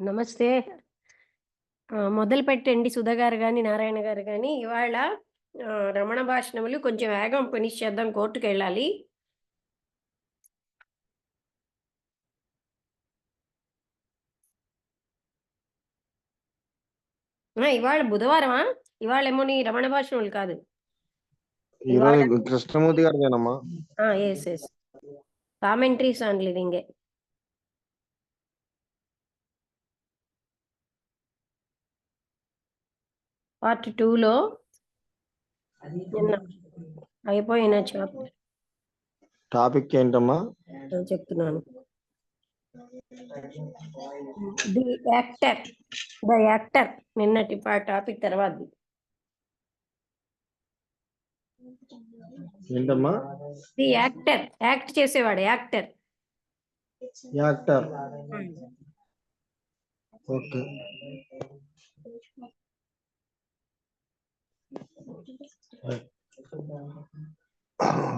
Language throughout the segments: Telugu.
నమస్తే. మొదలుపెట్టండి సుధా గారు గాని, నారాయణ గారు గాని. ఇవాళ రమణ భాషణములు కొంచెం వేగం ఫినిష్ చేద్దాం, కోర్ట్‌కెళ్ళాలి. ఇవాళ బుధవారమా? ఇవాళేమోని రమణ భాషణములు కాదు. ఇవాళ ఈరోజు కృష్ణమూర్తి గారిదేనమ్మా. యెస్. యెస్. కామెంటరీస్ ఆన్ లివింగే. పార్ట్ 2లో నిన్న అయిపోయిన చాప్టర్ టాపిక్ ఏంటమ్మా? చెప్తున్నాను. ది యాక్టర్ నిన్నటి టాపిక్ తర్వాతది. ఏంటమ్మా? ది యాక్టర్, యాక్ట్ చేసేవాడు, యాక్టర్. ఓకే.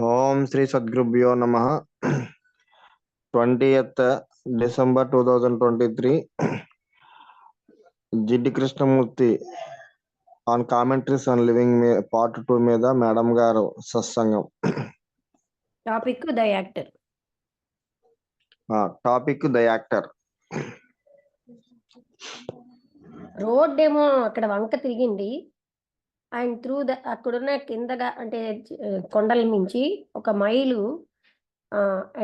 ఓం శ్రీ సద్గురుభ్యో నమః. 20th December 2023 Jiddu Krishnamurti on commentaries on living part 2 మీద మేడం గారు సత్సంగం. Topic the actor. Topic the actor. Road ఏమో అక్కడ వంక తిరిగింది. అండ్ త్రూ అక్కడున్న కిందగా అంటే కొండల నుంచి ఒక మైలు,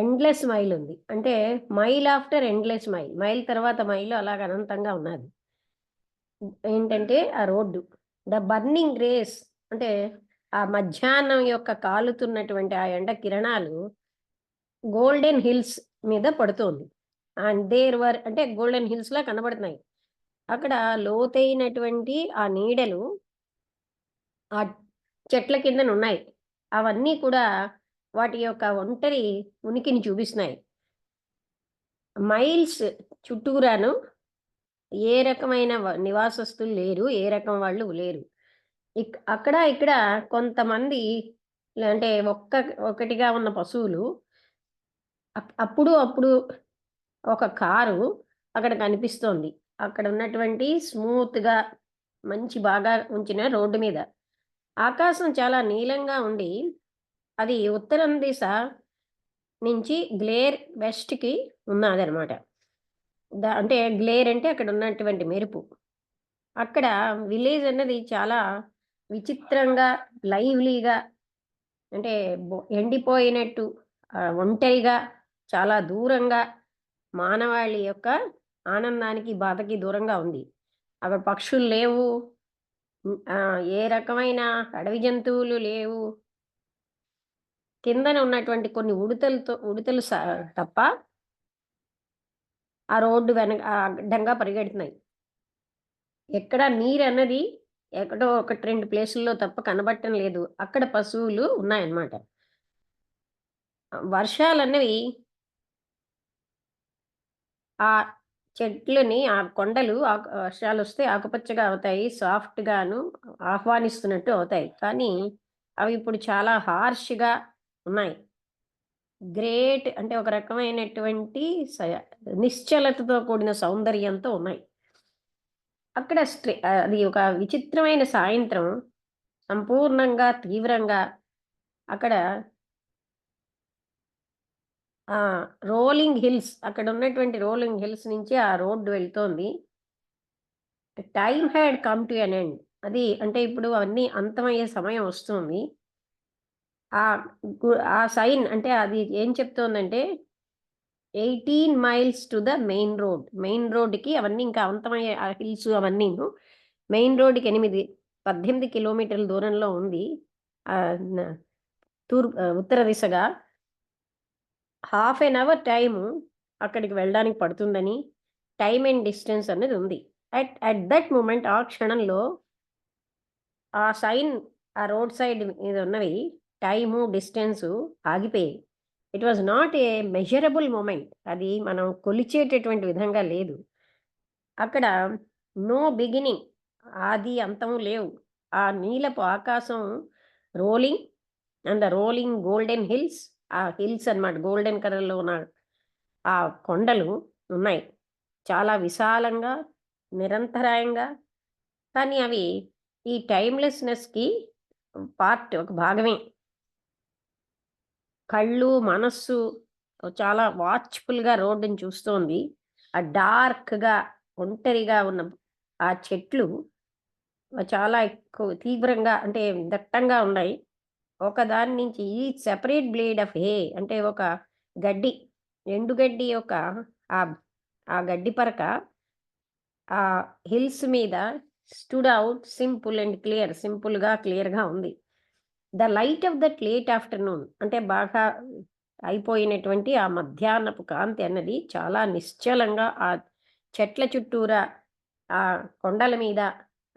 ఎండ్లెస్ మైల్ ఉంది. అంటే mile after endless mile, mile తర్వాత మైలు అలాగ అనంతంగా ఉన్నది. ఏంటంటే ఆ రోడ్డు ద బర్నింగ్ రేస్, అంటే ఆ మధ్యాహ్నం యొక్క కాలుతున్నటువంటి ఆ ఎండ కిరణాలు గోల్డెన్ హిల్స్ మీద పడుతోంది. అండ్ అంటే గోల్డెన్ హిల్స్ లా కనబడుతున్నాయి. అక్కడ లోతైనటువంటి ఆ నీడలు ఆ చెట్ల కిందన ఉన్నాయి. అవన్నీ కూడా వాటి యొక్క ఒంటరి ఉనికిని చూపిస్తున్నాయి. మైల్స్ చుట్టూరాను ఏ రకమైన నివాసస్తులు లేరు, ఏ రకం వాళ్ళు లేరు. అక్కడ ఇక్కడ కొంతమంది, అంటే ఒకటిగా ఉన్న పశువులు. అప్పుడు ఒక కారు అక్కడ కనిపిస్తోంది. అక్కడ ఉన్నటువంటి స్మూత్‌గా మంచి బాగా ఉంచిన రోడ్డు మీద. ఆకాశం చాలా నీలంగా ఉండి, అది ఉత్తరం దిశ నుంచి గ్లేర్ వెస్ట్‌కి ఉన్నాదనమాట. అంటే గ్లేర్ అంటే అక్కడ ఉన్నటువంటి మెరుపు. అక్కడ విలేజ్ అన్నది చాలా విచిత్రంగా, లైవ్లీగా, అంటే ఎండిపోయినట్టు, ఒంటరిగా, చాలా దూరంగా, మానవాళి యొక్క ఆనందానికి, బాధకి దూరంగా ఉంది. అక్కడ పక్షులు లేవు. ఏ రకమైన అడవి జంతువులు లేవు. కిందన ఉన్నటువంటి కొన్ని ఉడతలు తప్ప ఆ రోడ్డు అడ్డంగా పరిగెడుతున్నాయి. ఎక్కడ నీరన్నది ఎక్కడో 1, 2 ప్లేసుల్లో తప్ప కనబడటం లేదు. అక్కడ పశువులు ఉన్నాయన్నమాట. వర్షాలన్నవి ఆ చెట్లని, ఆ కొండలు వర్షాలొస్తే ఆకుపచ్చగా అవుతాయి. సాఫ్ట్‌గాను ఆహ్వానిస్తున్నట్టు అవుతాయి. కానీ అవి ఇప్పుడు చాలా హార్ష్‌గా ఉన్నాయి. అంటే ఒక రకమైనటువంటి నిశ్చలతతో కూడిన సౌందర్యంతో ఉన్నాయి. అక్కడ అది ఒక విచిత్రమైన సాయంత్రం. సంపూర్ణంగా, తీవ్రంగా అక్కడ రోలింగ్ హిల్స్, అక్కడ ఉన్నటువంటి రోలింగ్ హిల్స్ నుంచి ఆ రోడ్డు వెళ్తోంది. Time had come to an end. అది అంటే ఇప్పుడు అవన్నీ అంతమయ్యే సమయం వస్తుంది. ఆ సైన్ అంటే అది ఏం చెప్తోందంటే 18 miles to the main road. Main రోడ్‌కి అవన్నీ ఇంకా అంతమయ్యే ఆ హిల్స్ అవన్నీను. మెయిన్ రోడ్‌కి 18 కిలోమీటర్ల దూరంలో ఉంది. ఆహ్, న ఉత్తర దిశగా. హాఫ్ ఎన్ అవర్ టైము అక్కడికి వెళ్ళడానికి పడుతుందని, టైమ్ అండ్ డిస్టెన్స్ అనేది ఉంది. అట్ దట్ మొమెంట్, ఆ క్షణంలో ఆ సైన్, ఆ రోడ్ సైడ్ మీద ఉన్నవి టైము, డిస్టెన్సు ఆగిపోయాయి. It was not a measurable moment. అది మనం కొలిచేటటువంటి విధంగా లేదు. అక్కడ నో బిగినింగ్, ఆది అంతము లేవు. ఆ నీలపు ఆకాశం rolling and the rolling golden hills. ఆ హిల్స్ అన్నమాట, గోల్డెన్ కలర్‌లో ఉన్న ఆ కొండలు ఉన్నాయి. చాలా విశాలంగా, నిరంతరాయంగా. కానీ అవి ఈ టైమ్‌లెస్‌నెస్‌కి ఒక భాగమే. కళ్ళు, మనస్సు చాలా వాచ్‌ఫుల్‌గా రోడ్డుని చూస్తోంది. ఆ డార్క్‌గా, ఒంటరిగా ఉన్న ఆ చెట్లు చాలా ఎక్కువ తీవ్రంగా అంటే దట్టంగా ఉన్నాయి. ఒకదాని నుంచి ఈచ్ సెపరేట్ బ్లేడ్ ఆఫ్ అంటే ఒక గడ్డి, ఎండుగడ్డి యొక్క ఆహ్, ఆ గడ్డి పరక ఆ హిల్స్ మీద stood out simple and clear. సింపుల్‌గా, క్లియర్‌గా ఉంది. The light of that late afternoon అంటే బాగా అయిపోయినటువంటి ఆ మధ్యాహ్నపు కాంతి అన్నది చాలా నిశ్చలంగా ఆ చెట్ల చుట్టూరా, ఆ కొండల మీద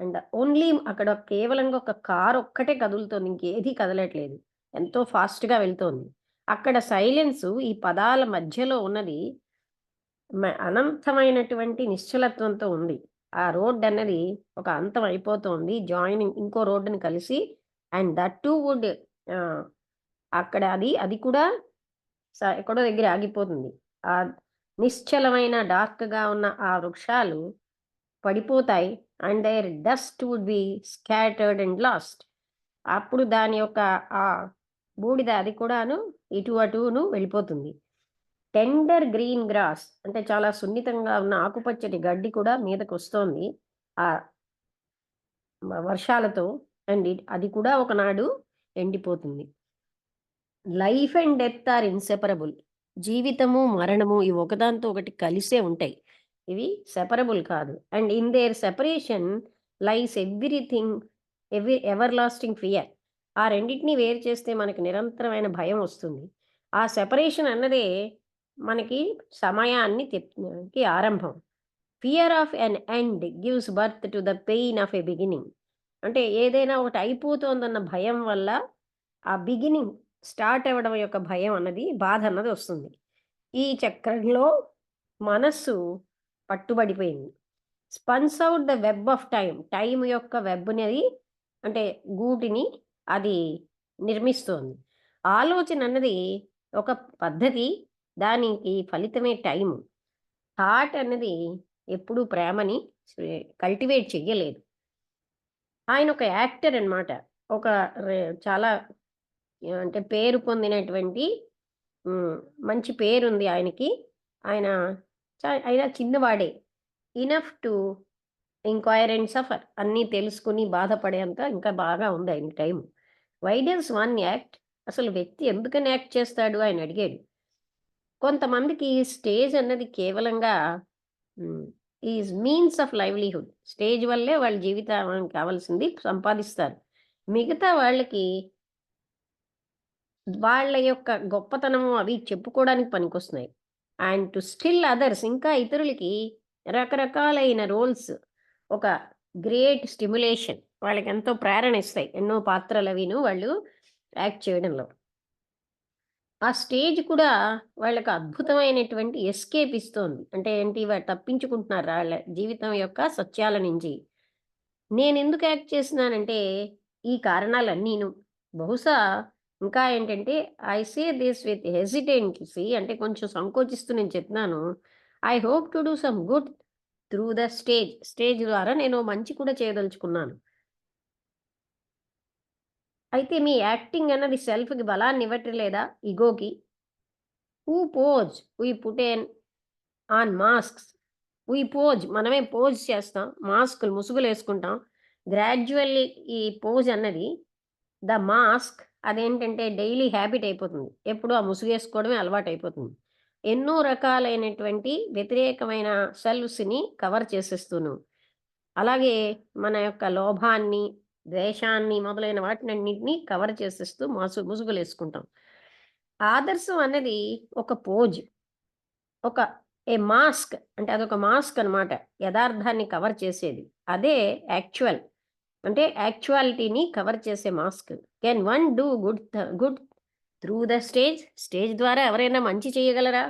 అండ్ ఓన్లీ అక్కడ కేవలంగా ఒక కార్ ఒక్కటే కదులుతోంది. ఇంకేది కదలట్లేదు. ఎంతో ఫాస్ట్‌గా వెళ్తోంది. అక్కడ సైలెన్సు ఈ పదాల మధ్యలో ఉన్నది అనంతమైనటువంటి నిశ్చలత్వంతో ఉంది. ఆ రోడ్డన్నది ఒక అంతం అయిపోతోంది. జాయినింగ్ ఇంకో రోడ్డుని కలిసి అండ్ దట్ టూ వుడ్ ఆహ్, అక్కడ అది కూడా ఎక్కడో దగ్గర ఆగిపోతుంది. ఆ నిశ్చలమైన డార్క్‌గా ఉన్న ఆ వృక్షాలు పడిపోతాయి. And there dust would be scattered and lost. అప్పుడు దాని యొక్క ఆ బూడిద అది కూడాను ఇటు అటును వెళ్ళిపోతుంది. టెండర్ గ్రీన్ గ్రాస్ అంటే చాలా సున్నితంగా ఉన్న ఆకుపచ్చటి గడ్డి కూడా మీదకొస్తోంది. ఆ వర్షాలతో అండ్ అది కూడా ఒకనాడు ఎండిపోతుంది. Life and death are inseparable. జీవితము, మరణము ఇవి ఒకదానితో ఒకటి కలిసే ఉంటాయి. ఇవి సెపరబుల్ కాదు. And in there separation lies everything ever lasting fear. ఆ రెండిటిని వేరు చేస్తే మనకి నిరంతరమైన భయం వస్తుంది. ఆ సెపరేషన్ అన్నదే మనకి సమయాన్ని కి ఆరంభం. Fear of an end gives birth to the pain of a beginning. అంటే ఏదైనా ఒకటి అయిపోతోందన్న భయం వల్ల ఆ బిగినింగ్ స్టార్ట్ అవ్వడం యొక్క భయం అన్నది, బాధ అన్నది వస్తుంది. ఈ చక్రంలో మనస్సు పట్టుబడిపోయింది. Spins out the web of time. Time యొక్క వెబ్‌నది అంటే గూటిని అది నిర్మిస్తోంది. ఆలోచన అన్నది ఒక పద్ధతి. దానికి ఫలితమే టైము. థాట్ అన్నది ఎప్పుడూ ప్రేమని కల్టివేట్ చెయ్యలేదు. ఆయన ఒక యాక్టర్ అన్నమాట. ఒక రె చాలా అంటే పేరు పొందినటువంటి హ్మ్. మంచి పేరుంది ఆయనకి. ఆయన అయినా చిన్నవాడే. Enough to enquire and suffer. అన్నీ తెలుసుకొని బాధపడేంత ఇంకా బాగా ఉంది ఆయనకి time. Why does one act? అసలు వ్యక్తి ఎందుకని యాక్ట్ చేస్తాడు ఆయన అడిగాడు. కొంతమందికి స్టేజ్ అన్నది కేవలంగా హ్మ్. Is means of livelihood. Stage వల్లే వాళ్ళ జీవితానికి కావాల్సింది సంపాదిస్తారు. మిగతా వాళ్ళకి వాళ్ళ యొక్క గొప్పతనము అవి చెప్పుకోవడానికి పనికొస్తున్నాయి. అండ్ టు స్టిల్ అదర్స్ ఇంకా ఇతరులకి రకరకాలైన రోల్స్ ఒక గ్రేట్ స్టిమ్యులేషన్ వాళ్ళకెంతో ప్రేరణ ఇస్తాయి. ఎన్నో పాత్రలవిను వాళ్ళు యాక్ట్ చేయడంలో. ఆ స్టేజ్ కూడా వాళ్ళకి అద్భుతమైనటువంటి ఎస్కేప్ ఇస్తోంది. అంటే ఏంటి తప్పించుకుంటున్నారు ఆళ్ళ జీవితం యొక్క సత్యాల నుంచి. నేనెందుకు యాక్ట్ చేస్తున్నానంటే, ఈ కారణాలన్నీను. బహుశా ఇంకా ఏంటంటే, I say this with hesitancy అంటే కొంచెం సంకోచిస్తూ నేను చెప్తున్నాను. I hope to do some good through the stage. Stage ద్వారా నేను మంచి కూడా చేయదలుచుకున్నాను. అయితే మీ యాక్టింగ్ అన్నది సెల్ఫ్‌కి బలాన్ని ఇవ్వట్లేదా ఇగోకి? Who pose we put on masks. We pose మనమే పోజ్ చేస్తాం. మాస్కులు ముసుగులేసుకుంటాం. గ్రాడ్యుయల్లీ ఈ పోజ్ అన్నది ద మాస్క్ అదేంటంటే డైలీ హ్యాబిట్ అయిపోతుంది. ఎప్పుడూ ఆ ముసుగేసుకోవడమే అలవాటయిపోతుంది. ఎన్నో రకాలైనటువంటి వ్యతిరేకమైన సెల్వ్స్‌ని కవర్ చేసేస్తూను. అలాగే మన యొక్క లోభాన్ని, ద్వేషాన్ని మొదలైన వాటినన్నిటిని కవర్ చేసేస్తూ ముసుగులేసుకుంటాం. ఆదర్శం అన్నది ఒక పోజ్. ఒక మాస్క్ అంటే అదొక మాస్క్ అనమాట. యథార్థాన్ని కవర్ చేసేది. అదే యాక్చువల్. అంటే యాక్చువాలిటీని కవర్ చేసే mask. Can one do good through the stage? Stage ద్వారా ఎవరైనా మంచి చేయగలరా?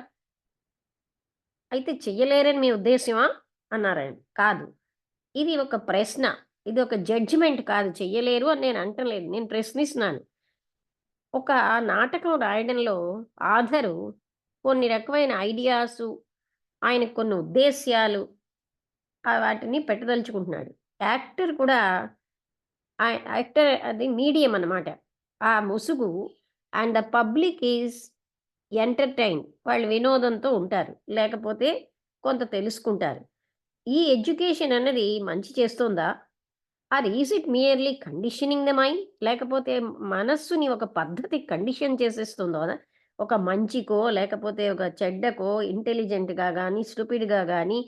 అయితే చెయ్యలేరని మీ ఉద్దేశ్యమా? అన్నారాయన. కాదు. ఇది ఒక ప్రశ్న. ఇది ఒక జడ్జిమెంట్ కాదు. చెయ్యలేరు అని నేను అంటలేదు. నేను ప్రశ్నిస్తున్నాను. ఒక నాటకం రాయడంలో ఆథరు కొన్ని రకమైన ఐడియాసు ఆయనకు కొన్ని ఉద్దేశ్యాలు వాటిని పెట్టదలుచుకుంటున్నాడు. యాక్టర్ కూడా యాక్టర్ అది మీడియం అన్నమాట. ఆ ముసుగు and the public is entertain. వాళ్ళు వినోదంతో ఉంటారు. లేకపోతే కొంత తెలుసుకుంటారు. ఈ ఎడ్యుకేషన్ అన్నది మంచి చేస్తోందా? Or is it merely conditioning the mind? లేకపోతే మనస్సుని ఒక పద్ధతికి కండిషన్ చేసేస్తుందా? ఒక మంచికో, లేకపోతే ఒక చెడ్డకో, ఇంటెలిజెంట్‌గా గాని, స్టూపిడ్‌గా గాని,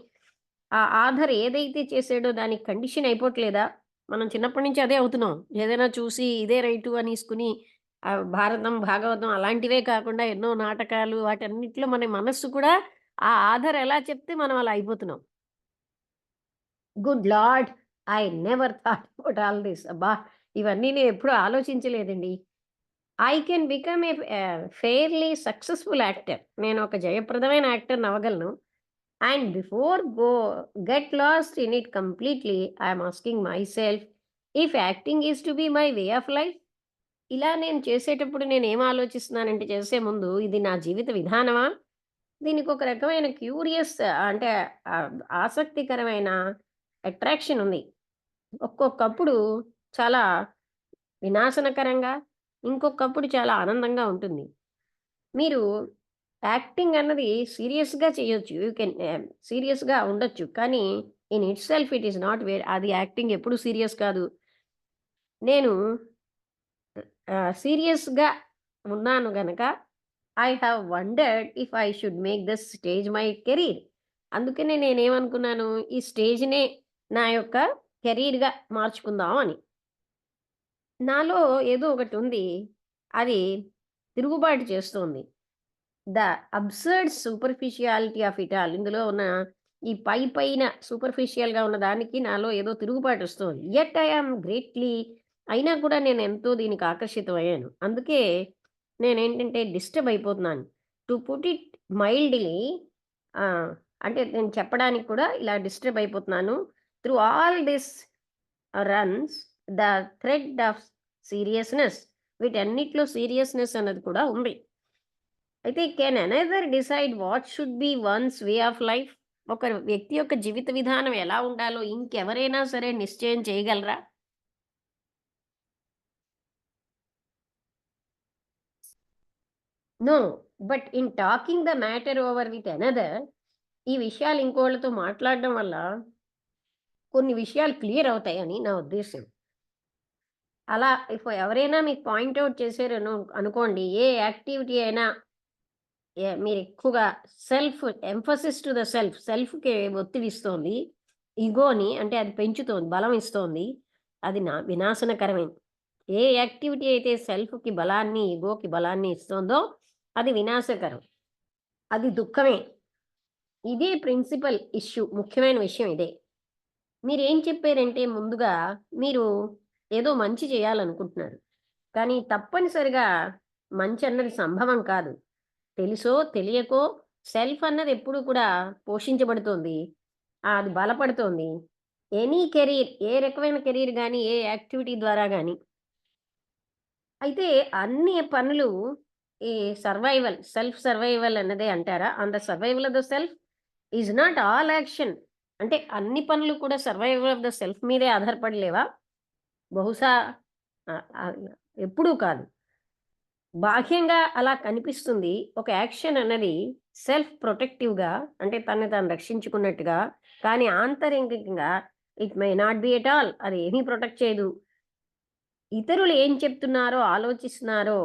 ఆ ఆథర్ ఏదైతే చేసాడో దానికి కండిషన్ అయిపోవట్లేదా? మనం చిన్నప్పటి నుంచి అదే అవుతున్నాం. ఏదైనా చూసి ఇదే రైటు అనేసుకుని భారతం, భాగవతం అలాంటివే కాకుండా ఎన్నో నాటకాలు వాటన్నిటిలో మన మనస్సు కూడా ఆ ఆథర్ ఎలా చెప్తే మనం అలా అయిపోతున్నాం. Good lord! I never thought about all this. అబ్బా! ఇవన్నీ నేనెప్పుడూ ఆలోచించలేదండి. I can become fairly successful actor. నేనొక జయప్రదమైన యాక్టర్‌ని అవ్వగలను. And before get lost in it completely, I am asking myself if acting is to be my way of life. ఇలా నేను చేసేటప్పుడు నేనేం ఆలోచిస్తున్నానంటే చేసే ముందు ఇది నా జీవిత విధానమా? దీనికొక రకమైన క్యూరియస్ అంటే ఆహ్, ఆసక్తికరమైన అట్రాక్షన్ ఉంది. ఒక్కొక్కప్పుడు చాలా వినాశనకరంగా, ఇంకొకప్పుడు చాలా ఆనందంగా ఉంటుంది. మీరు యాక్టింగ్ అన్నది సీరియస్‌గా చేయొచ్చు. యూ కెన్ సీరియస్‌గా ఉండొచ్చు. కానీ in itself it is not అది యాక్టింగ్ ఎప్పుడు సీరియస్ కాదు. నేను సీరియస్‌గా ఉన్నాను గనక I have wondered if I should make this stage my career. అందుకనే నేనేమనుకున్నాను, ఈ స్టేజ్‌నే నా యొక్క కెరీర్‌గా మార్చుకుందాం అని. నాలో ఏదో ఒకటుంది. అది తిరుగుబాటు చేస్తోంది. The absurd superficiality of it all. ఇందులో ఉన్న ఈ పైన సూపర్ఫిషియల్‌గా ఉన్న దానికి నాలో ఏదో తిరుగుబాటొస్తోంది. యెట్ ఐ యామ్ గ్రేట్‌లీ అయినా కూడా నేనెంతో దీనికి ఆకర్షితమయ్యాను. అందుకే నేనేంటంటే డిస్టర్బ్ అయిపోతున్నాను. టు పుట్ ఇట్ మైల్డ్‌లీ ఆహ్, అంటే నేను చెప్పడానికి కూడా ఇలా డిస్టర్బ్ అయిపోతున్నాను. Through all this runs the thread of seriousness, వీటన్నిటిలో సీరియస్‌నెస్ అన్నది కూడా ఉంది. అయితే can another decide what should be one's way of life? ఒక వ్యక్తి యొక్క జీవిత విధానం ఎలా ఉండాలో ఇంకెవరైనా సరే నిశ్చయం చేయగలరా? No. But in talking the matter over with another, ఈ విషయాలు ఇంకోళ్ళతో మాట్లాడడం వల్ల కొన్ని విషయాలు క్లియర్ అవుతాయని నా ఉద్దేశ్యం. అలా ఎవరైనా మీకు పాయింట్ ఔట్ చేశారను అనుకోండి, ఏ యాక్టివిటీ అయినా మీరెక్కువగా సెల్ఫ్ ఎంఫసిస్ టు ద సెల్ఫ్‌కి ఒత్తిడిస్తోంది. ఇగోని అంటే అది పెంచుతోంది, బలం ఇస్తోంది. అది వినాశనకరమే. ఏ యాక్టివిటీ అయితే సెల్ఫ్‌కి బలాన్ని, ఇగోకి బలాన్ని ఇస్తోందో అది వినాశకరం. అది దుఃఖమే. ఇదే ప్రిన్సిపల్ ఇష్యూ. ముఖ్యమైన విషయం ఇదే. మీరేం చెప్పారంటే ముందుగా మీరు ఏదో మంచి చేయాలనుకుంటున్నారు. కానీ తప్పనిసరిగా మంచన్నది సంభవం కాదు. తెలుసో, తెలియకో సెల్ఫ్ అన్నది ఎప్పుడూ కూడా పోషించబడుతోంది. అది బలపడుతోంది. ఎనీ కెరీర్, ఏ రకమైన కెరీర్ గాని, ఏ యాక్టివిటీ ద్వారా గాని. అయితే అన్ని పనులు ఈ సెల్ఫ్ సర్వైవల్ అన్నదే అంటారా? On the survival of the self is not all action. అంటే అన్ని పనులు కూడా సర్వైవల్ ఆఫ్ ద సెల్ఫ్ మీదే ఆధారపడలేవా? బహుశా ఆహ్, ఆహ్, ఎప్పుడూ కాదు. బాహ్యంగా అలా కనిపిస్తుంది. ఒక యాక్షన్ అన్నది సెల్ఫ్ ప్రొటెక్టివ్‌గా అంటే తనని తాను రక్షించుకున్నట్టుగా. కానీ ఆంతరంగికంగా it may not be at all. అది ఏమీ ప్రొటెక్ట్ చేయదు. ఇతరులు ఏం చెప్తున్నారో, ఆలోచిస్తున్నారో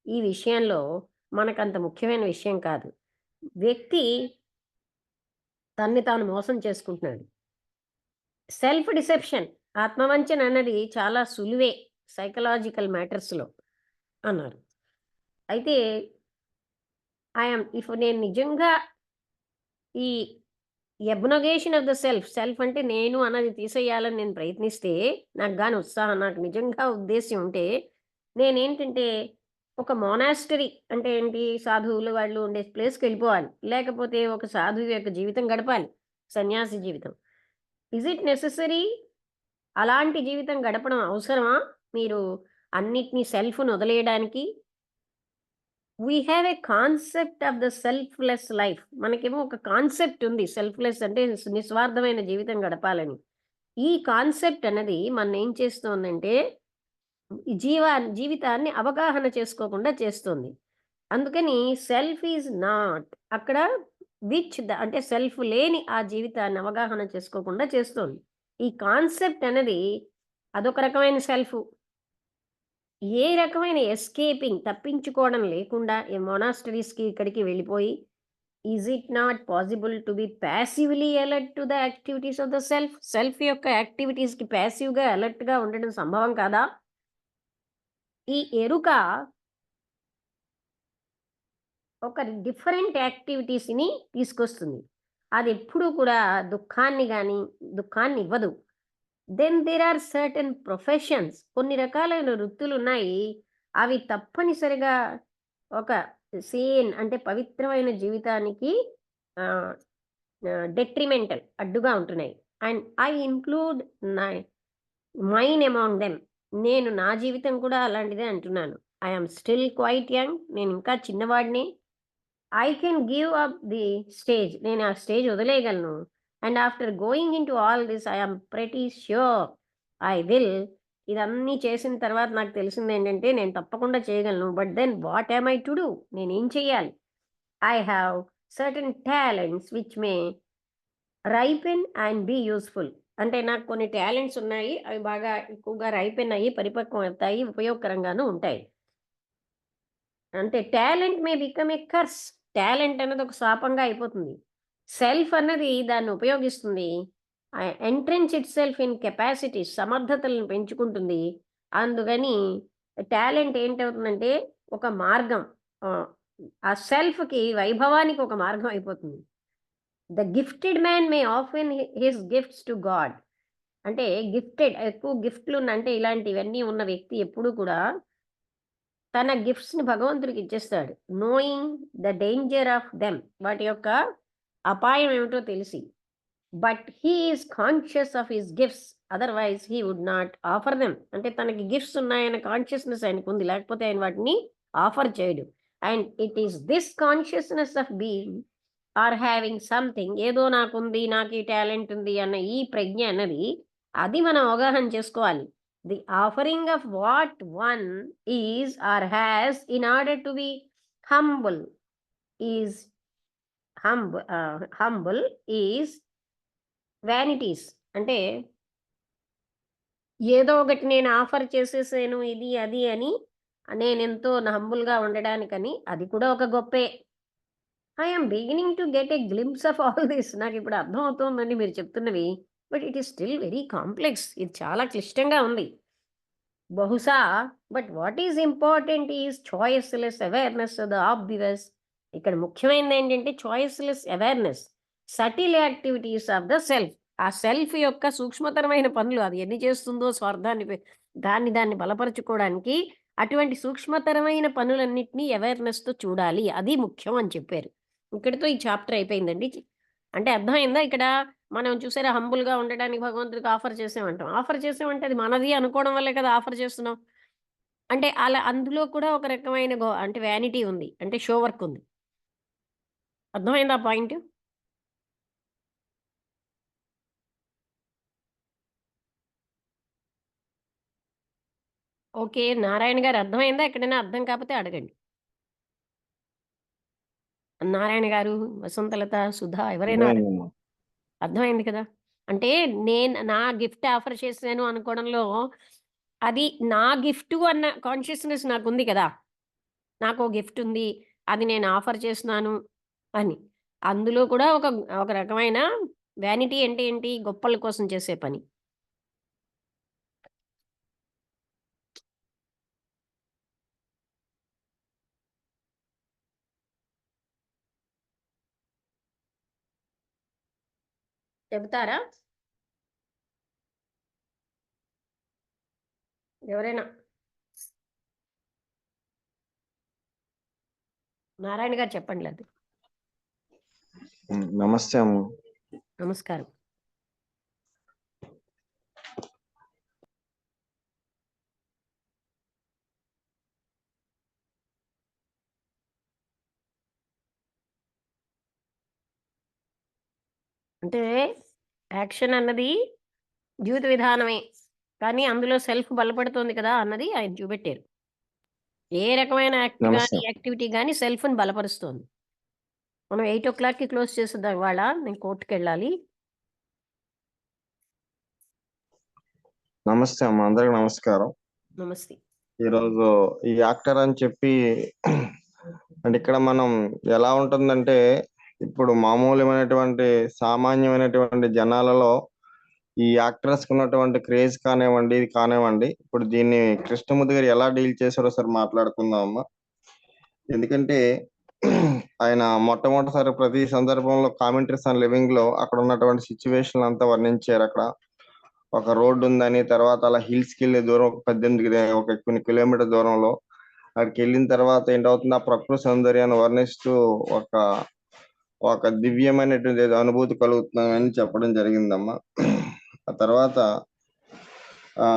ఈ విషయంలో మనకంత ముఖ్యమైన విషయం కాదు. వ్యక్తి తన్ని తాను మోసం చేసుకుంటున్నాడు. సెల్ఫ్ డిసెప్షన్, ఆత్మవంచన అన్నది చాలా సులువే సైకలాజికల్ మ్యాటర్స్‌లో అన్నారు. అయితే నేను నిజంగా ఈ అబ్నగేషన్ ఆఫ్ ద సెల్ఫ్ అంటే నేను అన్నది తీసేయాలని నేను ప్రయత్నిస్తే, నాకు గాని ఉత్సాహం, నాకు నిజంగా ఉద్దేశ్యం ఉంటే, నేనేంటంటే ఒక మొనాస్టరీ అంటే ఏంటి? సాధువులు వాళ్ళు ఉండే ప్లేస్‌కెళ్ళిపోవాలి. లేకపోతే ఒక సాధువు యొక్క జీవితం గడపాలి. సన్యాసి జీవితం. Is it necessary? అలాంటి జీవితం గడపడం అవసరమా? మీరు అన్నిటిని సెల్ఫ్‌ని వదిలేయడానికి? We have a concept of the selfless life. మనకేమో ఒక కాన్సెప్ట్ ఉంది. సెల్ఫ్‌లెస్ అంటే నిస్వార్థమైన జీవితం గడపాలని. ఈ కాన్సెప్ట్ అన్నది మననేం చేస్తోందంటే, ఈ జీవితాన్ని అవగాహన చేసుకోకుండా చేస్తుంది. అందుకని సెల్ఫ్ ఈజ్ నాట్ అక్కడ అంటే సెల్ఫ్ లేని ఆ జీవితాన్ని అవగాహన చేసుకోకుండా చేస్తోంది. ఈ కాన్సెప్ట్ అనేది అదొక రకమైన సెల్ఫ్. ఏ రకమైన ఎస్కేపింగ్ తప్పించుకోవడం లేకుండా ఈ మొనాస్టరీస్‌కి ఇక్కడికి వెళ్ళిపోయి, is it not possible to be passively alert to the activities of the self? Self యొక్క యాక్టివిటీస్‌కి పాసివ్‌గా అలర్ట్‌గా ఉండడం సంభవం కాదా? ఈ ఎరుక ఒక డిఫరెంట్ యాక్టివిటీస్‌ని తీసుకొస్తుంది. అదెప్పుడూ కూడా దుఃఖాన్నివ్వదు. Then there are certain professions, కొన్ని రకాలైన వృత్తులున్నాయి. అవి తప్పనిసరిగా ఒక అంటే పవిత్రమైన జీవితానికి ఆహ్, డెట్రిమెంటల్ అడ్డుగా ఉంటున్నాయి. అండ్ ఐ ఇంక్లూడ్ నై మైన్ అమాంగ్ దెమ్. నేను నా జీవితం కూడా అలాంటిదే అంటున్నాను. I am still quite young. నేనింకా చిన్నవాడినే. I can give up the stage. నేను ఆ స్టేజ్ వదిలేయగలను. And after going into all this I am pretty sure I will. ఇదన్నీ చేసిన తర్వాత నాకు తెలిసిందేంటంటే నేను తప్పకుండా చేయగలను. But then what am I to do? నేనేం చేయాలి? I have certain talents which may ripen and be useful. అంటే నాకు కొన్ని టాలెంట్స్ ఉన్నాయి. అవి బాగా ఎక్కువగా రైపెన్ అయ్యి పరిపక్వం అవుతాయి. ఉపయోగకరంగాను ఉంటాయి. అంటే talent may become a curse. Talent అన్నది ఒక శాపంగా అయిపోతుంది. సెల్ఫ్ అన్నది దాన్ని ఉపయోగిస్తుంది. ఎంట్రెన్స్ ఇట్‌సెల్ఫ్ ఇన్ కెపాసిటీస్, సమర్థతలను పెంచుకుంటుంది. అందుకని టాలెంట్ ఏంటవుతుందంటే ఒక మార్గం. ఆహ్, ఆ సెల్ఫ్‌కి వైభవానికి ఒక మార్గం అయిపోతుంది. The gifted man may offer his gifts to God. అంటే ఎక్కువ అంటే ఇలాంటివన్నీ ఉన్న వ్యక్తి ఎప్పుడూ కూడా తన గిఫ్ట్స్‌ని భగవంతుడికి ఇచ్చేస్తాడు. Knowing the danger of them, వాటి యొక్క అపాయం ఏమిటో తెలిసి. But he is conscious of his gifts, otherwise he would not offer them. అంటే తనకి గిఫ్ట్స్ ఉన్నాయన్న కాన్షియస్‌నెస్ ఆయనకుంది. లేకపోతే ఆయన వాటిని ఆఫర్ చేయడు. And it is this consciousness of being or having something, ఏదో నాకుంది, నాకు ఈ టాలెంట్ ఉంది అన్న ఈ ప్రజ్ఞ అన్నది, అది మనం అవగాహన చేసుకోవాలి. The offering of what one is or has in order to be humble is humble is vanities. అంటే ఏదో ఒకటి నేను ఆఫర్ చేసేసాను ఇది, అది అని నేనెంతో హంబుల్‌గా ఉండడానికని, అది కూడా ఒక గొప్పే. I am beginning to get a glimpse of all this. నాకిప్పుడు అర్థమవుతోందండి మీరు చెప్తున్నవి. But it is still very complex. ఇది చాలా క్లిష్టంగా ఉంది. బహుశా but what is important is choiceless awareness of the obvious. ఇక్కడ ముఖ్యమైనదేంటంటే choiceless awareness. Subtle activities of the self. ఆ సెల్ఫ్ యొక్క సూక్ష్మతరమైన పనులు అది ఎన్ని చేస్తుందో స్వార్థాన్ని దాన్ని బలపరుచుకోవడానికి అటువంటి సూక్ష్మతరమైన పనులన్నిటిని అవేర్‌నెస్‌తో చూడాలి. అది ముఖ్యం అని చెప్పారు. ఇక్కడితో ఈ చాప్టర్ అయిపోయిందండి. అంటే అర్థమైందా ఇక్కడ? మనం చూసారా హంబుల్‌గా ఉండడానికి భగవంతుడికి ఆఫర్ చేసామంటాం. ఆఫర్ చేసామంటే అది మనది అనుకోవడం వల్లే కదా ఆఫర్ చేస్తున్నాం. అంటే అలా అందులో కూడా ఒక రకమైన అంటే వ్యానిటీ ఉంది. అంటే షో వర్క్ ఉంది. అర్థమైందా పాయింటు? ఓకే. నారాయణ గారు అర్థమైందా? ఎక్కడైనా అర్థం కాకపోతే అడగండి. నారాయణ గారు, వసంతలత, సుధా ఎవరైనా అర్థమైందమ్మా. అర్థమైంది కదా! అంటే నా గిఫ్ట్ ఆఫర్ చేశాను అనుకోవడంలో అది నా గిఫ్టు అన్న కాన్షియస్‌నెస్ నాకుంది కదా! నాకో గిఫ్ట్ ఉంది. అది నేను ఆఫర్ చేస్తున్నాను అని. అందులో కూడా ఒక రకమైన వ్యానిటీ అంటే ఏంటి? గొప్పల కోసం చేసే పని. చెబుతారా? ఎవరైనా? నారాయణ గారు చెప్పండి లేతే. నమస్తే అమ్మ. నమస్కారం. అంటే యాక్షన్ అన్నది జీవిత విధానమే, కానీ అందులో సెల్ఫ్ బలపడుతోంది కదా అన్నది ఆయన చూపెట్టారు. ఏ రకమైన నమస్తే. యాక్టివిటీ కానీ సెల్ఫ్ని బలపరుస్తుంది. మనం 8:00కి క్లోజ్ చేసేద్దాం. ఇవాళ నేను కోర్టుకెళ్ళాలి. నమస్తే అమ్మ, అందరికి నమస్కారం. నమస్తే. ఈరోజు ఈ యాక్టర్ అని చెప్పి అంటే ఇక్కడ మనం ఎలా ఉంటుందంటే, ఇప్పుడు మామూలుమైనటువంటి సామాన్యమైనటువంటి జనాలలో ఈ యాక్టర్స్ ఉన్నటువంటి క్రేజ్ కానివ్వండి, ఇది కానివ్వండి, ఇప్పుడు దీన్ని కృష్ణమూర్తి గారు ఎలా డీల్ చేశారో సార్ మాట్లాడుకుందాం అమ్మ. ఎందుకంటే ఆయన మొట్టమొదటిసారి ప్రతి సందర్భంలో కామెంటరీస్ ఆన్ లివింగ్ లో అక్కడ ఉన్నటువంటి సిచ్యువేషన్ అంతా వర్ణించారు. అక్కడ ఒక రోడ్డు ఉందని, తర్వాత అలా హిల్స్కి వెళ్ళే దూరం ఒక కొన్ని కిలోమీటర్ దూరంలో అక్కడికి వెళ్ళిన తర్వాత ఏంటవుతుంది, ఆ ప్రకృతి సౌందర్యాన్ని వర్ణిస్తూ ఒక ఒక దివ్యమైనటువంటి ఏదో అనుభూతి కలుగుతుందని చెప్పడం జరిగిందమ్మా. ఆ తర్వాత ఆ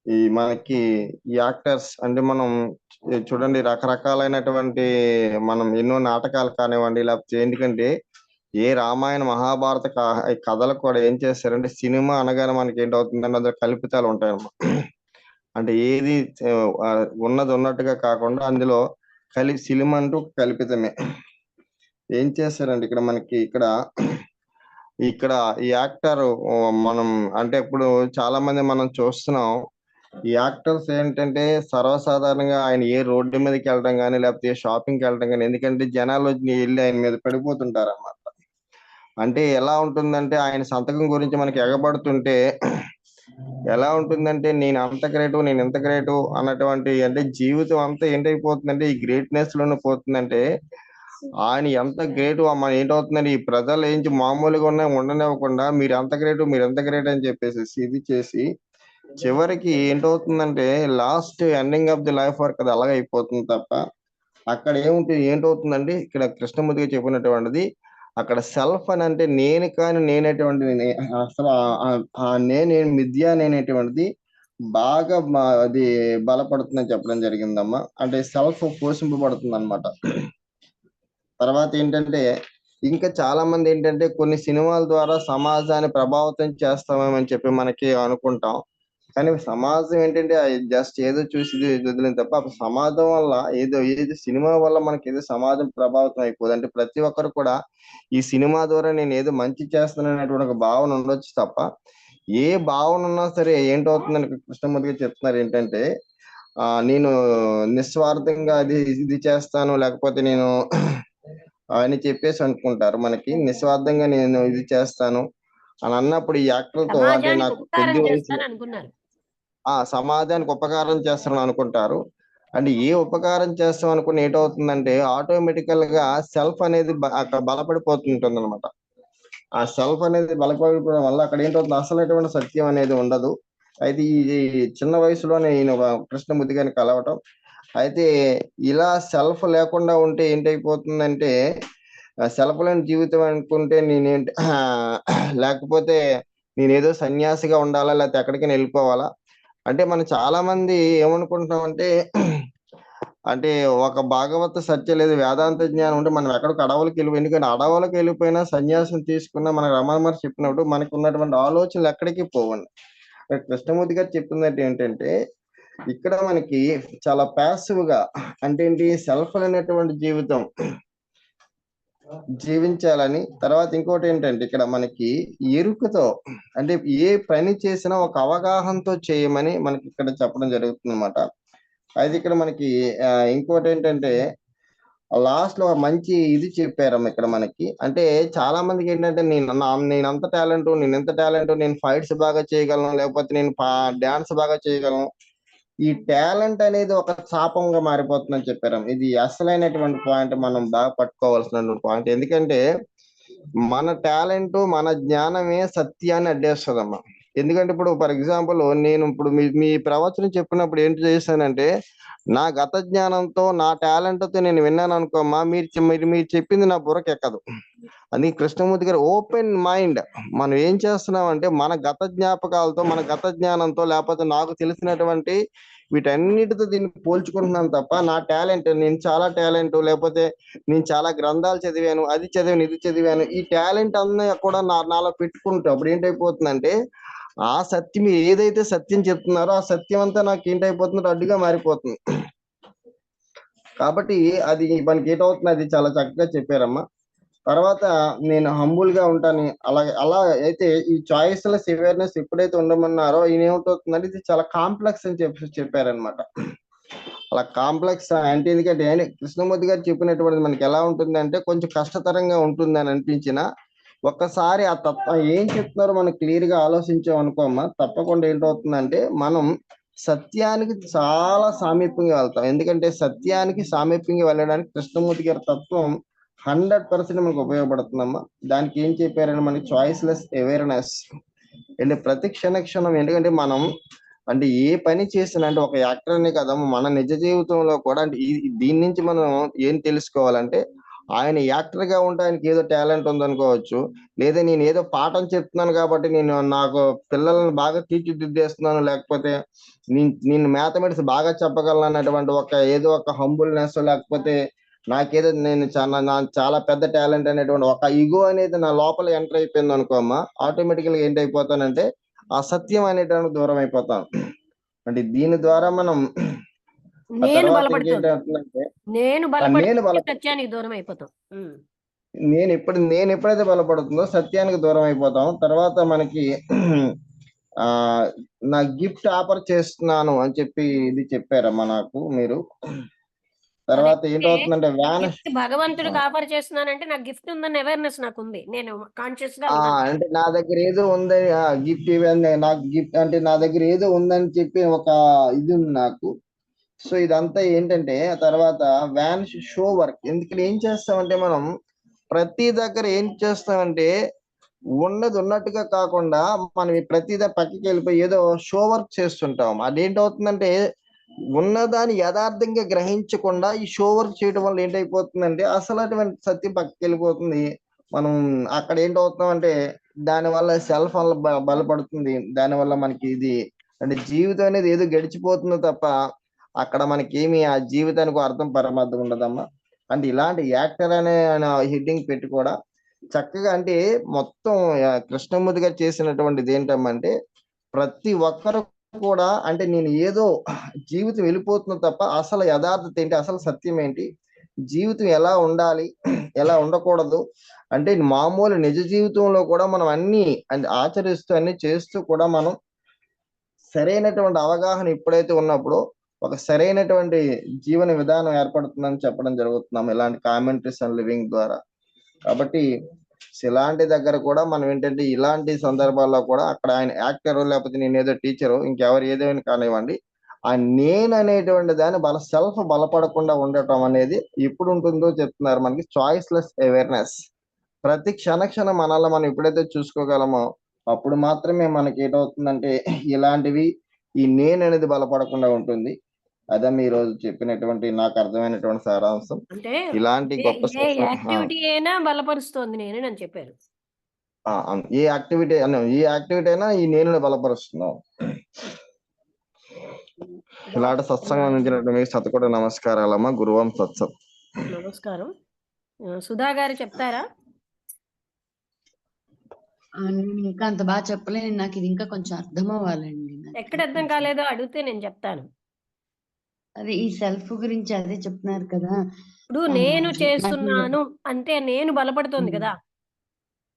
ఈ మనకి ఈ యాక్టర్స్ అంటే మనం చూడండి, రకరకాలైనటువంటి మనం ఎన్నో నాటకాలు కానివ్వండి, లేకపోతే ఎందుకంటే ఏ రామాయణ మహాభారత ఈ కథలు కూడా ఏం చేస్తారంటే, సినిమా అనగానే మనకి ఏంటవుతుందంటే అందులో కల్పితాలు ఉంటాయన్నమాట. అంటే ఏది ఆ, ఉన్నది ఉన్నట్టుగా కాకుండా అందులో సినిమా అంటూ కల్పితమే. ఏం చేస్తారంటే ఇక్కడ మనకి ఇక్కడ ఈ యాక్టర్ మనం అంటే ఇప్పుడు చాలా మంది మనం చూస్తున్నాం. ఈ యాక్టర్స్ ఏంటంటే సర్వసాధారణంగా ఆయన ఏ రోడ్డు మీదకి వెళ్ళడం కానీ, లేకపోతే ఏ షాపింగ్కి వెళ్ళడం కానీ, ఎందుకంటే జనాలు వచ్చి వెళ్ళి ఆయన మీద పడిపోతుంటారు అన్నమాట. అంటే ఎలా ఉంటుందంటే ఆయన సంతకం గురించి మనకి ఎగబడుతుంటే ఎలా ఉంటుందంటే, నేను అంత గ్రేటు, నేను ఎంత గ్రేటు అన్నటువంటి, అంటే జీవితం అంతా ఏంటైపోతుందంటే ఈ గ్రేట్నెస్ లోనే పోతుందంటే, ఆయన ఎంత గ్రేటు అమ్మ ఏంటవుతుందంటే ఈ ప్రజలు ఏంచి మామూలుగా ఉండనివ్వకుండా మీరు అంత గ్రేటు, మీరు ఎంత గ్రేట్ అని చెప్పేసి ఇది చేసి చివరికి ఏంటవుతుందంటే last ending of the life work అది అలాగే అయిపోతుంది తప్ప అక్కడ ఏంటవుతుందండి ఇక్కడ కృష్ణమూర్తిగా చెప్పినటువంటిది, అక్కడ సెల్ఫ్ అని అంటే నేను కాని నేనేటువంటిది అసలు నేను మిథ్య అనేటువంటిది బాగా అది బలపడుతుందని చెప్పడం జరిగిందమ్మా. అంటే సెల్ఫ్ పోషింపబడుతుంది అనమాట. తర్వాత ఏంటంటే ఇంకా చాలా మంది ఏంటంటే కొన్ని సినిమాల ద్వారా సమాజాన్ని ప్రభావితం చేస్తామని చెప్పి మనకి అనుకుంటాం. కానీ సమాజం ఏంటంటే జస్ట్ ఏదో చూసి వదిలింది తప్ప అప్పుడు సమాజం వల్ల ఏదో సినిమా వల్ల మనకి ఏదో సమాజం ప్రభావితం అయిపోదు. అంటే ప్రతి ఒక్కరు కూడా ఈ సినిమా ద్వారా నేను ఏదో మంచి చేస్తున్నాననేటువంటి ఒక భావన ఉండొచ్చు తప్ప ఏ భావన ఉన్నా సరే ఏంటవుతుందని కృష్ణమూర్తి గారు చెప్తున్నారు ఏంటంటే, నేను నిస్వార్థంగా ఇది చేస్తాను, లేకపోతే నేను అని చెప్పేసి అనుకుంటారు. మనకి నిస్వార్థంగా నేను ఇది చేస్తాను అని అన్నప్పుడు ఈ యాక్టర్తో అంటే సమాజానికి నాకు ఉపకారం కొద్ది వయసు చేస్తాననుకున్నారు. సమాజానికి ఉపకారం చేస్తారని అనుకుంటారు. అంటే ఏ ఉపకారం చేస్తాం అనుకుని ఏంటవుతుందంటే ఆటోమేటికల్ గా సెల్ఫ్ అనేది అక్కడ బలపడిపోతుంటుంది అనమాట. ఆ సెల్ఫ్ అనేది బలపడిపోవడం వల్ల అక్కడ ఏంటవుతుంది, అసలైనటువంటి సత్యం అనేది ఉండదు. అయితే ఈ చిన్న వయసులోనే ఈయన కృష్ణమూర్తి గారిని కలవటం, అయితే ఇలా సెల్ఫ్ లేకుండా ఉంటే ఏంటైపోతుందంటే సెల్ఫ్ లేని జీవితం అనుకుంటే నేనేంటి లేకపోతే నేనేదో సన్యాసిగా ఉండాలా, లేకపోతే ఎక్కడికైనా వెళ్ళిపోవాలా. అంటే మనం చాలా మంది ఏమనుకుంటున్నామంటే అంటే ఒక భాగవత సత్య లేదు వేదాంత జ్ఞానం ఉంటే మనం ఎక్కడికి అడవులకు ఎందుకంటే అడవులకు వెళ్ళిపోయినా సన్యాసం తీసుకున్నా మనకు రమణ మహర్షి చెప్పినప్పుడు మనకు ఉన్నటువంటి ఆలోచనలు ఎక్కడికి పోవండి. కృష్ణమూర్తి గారు చెప్తున్నట్టు ఏంటంటే ఇక్కడ మనకి చాలా ప్యాసివ్ గా అంటే ఏంటి సెల్ఫ్ అనేటువంటి జీవితం జీవించాలని. తర్వాత ఇంకోటి ఏంటంటే ఇక్కడ మనకి ఎరుకతో అంటే ఏ పని చేసినా ఒక అవగాహనతో చేయమని మనకి ఇక్కడ చెప్పడం జరుగుతుంది అనమాట. అయితే ఇక్కడ మనకి ఇంకోటి ఏంటంటే లాస్ట్ లో మంచి ఇది చెప్పారమ్మ ఇక్కడ మనకి. అంటే చాలా మందికి ఏంటంటే నేను అంత టాలెంట్, నేను ఎంత టాలెంట్, నేను ఫైట్స్ బాగా చేయగలను, లేకపోతే నేను డాన్స్ బాగా చేయగలను. ఈ టాలెంట్ అనేది ఒక శాపంగా మారిపోతుందని చెప్పారు. ఇది అసలైనటువంటి పాయింట్, మనం బాగా పట్టుకోవాల్సినటువంటి పాయింట్. ఎందుకంటే మన టాలెంట్, మన జ్ఞానమే సత్యాన్ని అడ్డేస్తుందమ్మా. ఎందుకంటే ఇప్పుడు ఫర్ ఎగ్జాంపుల్ నేను ఇప్పుడు మీ ప్రవచనం చెప్పినప్పుడు ఏంటి చేశానంటే నా గత జ్ఞానంతో నా టాలెంట్ తో నేను విన్నాను అనుకోమ్మా, మీరు చెప్పింది నా బుర్రకెక్కదు. అది కృష్ణమూర్తి గారు ఓపెన్ మైండ్. మనం ఏం చేస్తున్నామంటే మన గత జ్ఞాపకాలతో, మన గత జ్ఞానంతో, లేకపోతే నాకు తెలిసినటువంటి వీటన్నిటితో దీన్ని పోల్చుకుంటున్నాను తప్ప, నా టాలెంట్, నేను చాలా టాలెంట్, లేకపోతే నేను చాలా గ్రంథాలు చదివాను, అది చదివాను, ఇది చదివాను, ఈ టాలెంట్ అన్నీ కూడా నాలో పెట్టుకుంటా అప్పుడు ఏంటైపోతుందంటే, ఆ సత్యం ఏదైతే సత్యం చెప్తున్నారో ఆ సత్యం అంతా నాకు ఏంటైపోతుందో అడ్డుగా మారిపోతుంది. కాబట్టి అది మనకి ఏటవుతుంది, అది చాలా చక్కగా చెప్పారమ్మా. తర్వాత నేను హంబుల్ గా ఉంటాను. అలా అయితే ఈ చాయిస్లెస్ అవేర్నెస్ ఎప్పుడైతే ఉండమన్నారో ఈయన ఏమిటవుతుందంటే ఇది చాలా కాంప్లెక్స్ అని చెప్పారనమాట. అలా కాంప్లెక్స్ అంటే ఎందుకంటే కృష్ణమూర్తి గారు చెప్పినటువంటి మనకి ఎలా ఉంటుంది అంటే కొంచెం కష్టతరంగా ఉంటుంది అని అనిపించిన ఒక్కసారి ఆ తత్వం ఏం చెప్తున్నారో మనం క్లియర్ గా ఆలోచించాం అనుకోమ్మా, తప్పకుండా ఏంటవుతుందంటే మనం సత్యానికి చాలా సామీప్యంగా వెళ్తాం. ఎందుకంటే సత్యానికి సామీప్యంగా వెళ్ళడానికి కృష్ణమూర్తి గారి తత్వం 100% మనకు ఉపయోగపడుతుందమ్మా. దానికి ఏం చెప్పారంటే మనకి చాయిస్లెస్ అవేర్నెస్ అంటే ప్రతి క్షణం, ఎందుకంటే మనం అంటే ఏ పని చేసినా అంటే ఒక యాక్టర్ అనే కదా, మన నిజ జీవితంలో కూడా అంటే దీని నుంచి మనం ఏం తెలుసుకోవాలంటే ఆయన యాక్టర్ గా ఉంటే ఆయనకి ఏదో టాలెంట్ ఉందనుకోవచ్చు, లేదా నేను ఏదో పాఠం చెప్తున్నాను కాబట్టి నాకు పిల్లల్ని బాగా తీర్చిదిద్దేస్తున్నాను, లేకపోతే నేను మ్యాథమెటిక్స్ బాగా చెప్పగలను అన్నటువంటి ఏదో ఒక హంబుల్నెస్, లేకపోతే నాకేదో నేను చాలా పెద్ద టాలెంట్ అనేటువంటి ఒక ఈగో అనేది నా లోపల ఎంటర్ అయిపోయింది అనుకోమ్మా, ఆటోమేటికల్ గా ఏంటైపోతానంటే ఆ సత్యం అనేటువంటి దూరం అయిపోతాం. అంటే దీని ద్వారా మనం ఆ నేను తర్వాత బలపడుతుంది, ఇంకేంటంటే నేను నేను బలపడితే సత్యానికి దూరం అయిపోతాం. నేను ఎప్పుడైతే బలపడుతుందో సత్యానికి దూరం అయిపోతాం. తర్వాత మనకి ఆ నా గిఫ్ట్ ఆఫర్ చేస్తున్నాను అని చెప్పి ఇది చెప్పారమ్మా నాకు మీరు. తర్వాత ఏంటవుతుందంటే గిఫ్ట్ భగవంతుడికి ఆఫర్ చేస్తున్నానంటే నాకు గిఫ్ట్ ఉందన్న అవేర్నెస్ నాకు ఉంది, నేను కాన్షియస్ గా ఉన్నాను. అంటే నా దగ్గర ఏదో ఉందని గిఫ్ట్ ఇవన్నీ నాకు గిఫ్ట్ అంటే నా దగ్గర ఏదో ఉందని చెప్పి ఒక ఇది ఉంది నాకు. సో ఇదంతా ఏంటంటే ఆ తర్వాత వ్యానిష్ షో వర్క్. ఎందుకంటే ఏం చేస్తామంటే మనం ప్రతి దగ్గర ఏం చేస్తామంటే ఉన్నది ఉన్నట్టుగా కాకుండా మనం ప్రతిదా పక్కకి వెళ్ళిపోయి ఏదో షో వర్క్ చేస్తుంటాం. అదేంటవుతుందంటే ఉన్నదాన్ని యథార్థంగా గ్రహించకుండా ఈ షో వర్క్ చేయడం వల్ల ఏంటైపోతుందంటే అసలు అటువంటి సత్యం పక్కకి వెళ్ళిపోతుంది. మనం అక్కడ ఏంటవుతున్నాం అంటే దానివల్ల సెల్ఫ్ వల్ల బలపడుతుంది. దానివల్ల మనకి ఇది అంటే జీవితం అనేది ఏదో గడిచిపోతుందో తప్ప అక్కడ మనకేమి ఆ జీవితానికి అర్థం పరమార్థం ఉండదమ్మా. అంటే ఇలాంటి యాక్టర్ అనే హెడ్డింగ్ పెట్టి కూడా చక్కగా అంటే మొత్తం కృష్ణమూర్తి గారు చేసినటువంటిది ఏంటమ్మంటే ప్రతి ఒక్కరు కూడా అంటే నేను ఏదో జీవితం వెళ్ళిపోతున్నా తప్ప అసలు యథార్థత ఏంటి, అసలు సత్యం ఏంటి, జీవితం ఎలా ఉండాలి, ఎలా ఉండకూడదు, అంటే మామూలు నిజ జీవితంలో కూడా మనం అన్ని ఆచరిస్తూ అన్ని చేస్తూ కూడా మనం సరైనటువంటి అవగాహన ఎప్పుడైతే ఉన్నప్పుడు ఒక సరైనటువంటి జీవన విధానం ఏర్పడుతుందని చెప్పడం జరుగుతున్నాం ఇలాంటి కామెంటరీస్ అండ్ లివింగ్ ద్వారా. కాబట్టి ఇలాంటి దగ్గర కూడా మనం ఏంటంటే ఇలాంటి సందర్భాల్లో కూడా అక్కడ ఆయన యాక్టర్ లేకపోతే నేను ఏదో టీచరు ఇంకెవరు ఏదేమైనా కానివ్వండి, ఆ నేను అనేటువంటి దాన్ని సెల్ఫ్ బలపడకుండా ఉండటం అనేది ఎప్పుడు ఉంటుందో చెప్తున్నారు మనకి చాయిస్లెస్ అవేర్నెస్. ప్రతి క్షణం మనల్ని మనం ఎప్పుడైతే చూసుకోగలమో అప్పుడు మాత్రమే మనకి ఏటవుతుందంటే ఇలాంటివి ఈ నేను అనేది బలపడకుండా ఉంటుంది. అదే మీ రోజు చెప్పినటువంటి నాకు అర్థమైనటువంటి సారాంశం. అంటే ఇలాంటి గొప్ప యాక్టివిటీ అయినా బలపరుస్తోంది నేను చెప్పారు. ఏ యాక్టివిటీ అయినా ఈ నేను బలపరుస్తున్నాం. ఇలాంటి సత్సంగం అందించినట్టు మీకు సతకోటి నమస్కారాలమ్మా. గురువం సత్సత్. నమస్కారం. సుధా గారు చెప్తారా? నేను ఇంకా అంత బాగా చెప్పలేను, నాకు ఇది ఇంకా కొంచెం అర్థం అవ్వాలండి. ఎక్కడ అర్థం కాలేదో అడిగితే నేను చెప్తాను. అదే ఈ సెల్ఫ్ గురించి అదే చెప్తున్నారు కదా. ఇప్పుడు నేను చేస్తున్నాను అంటే నేను బలపడుతోంది కదా,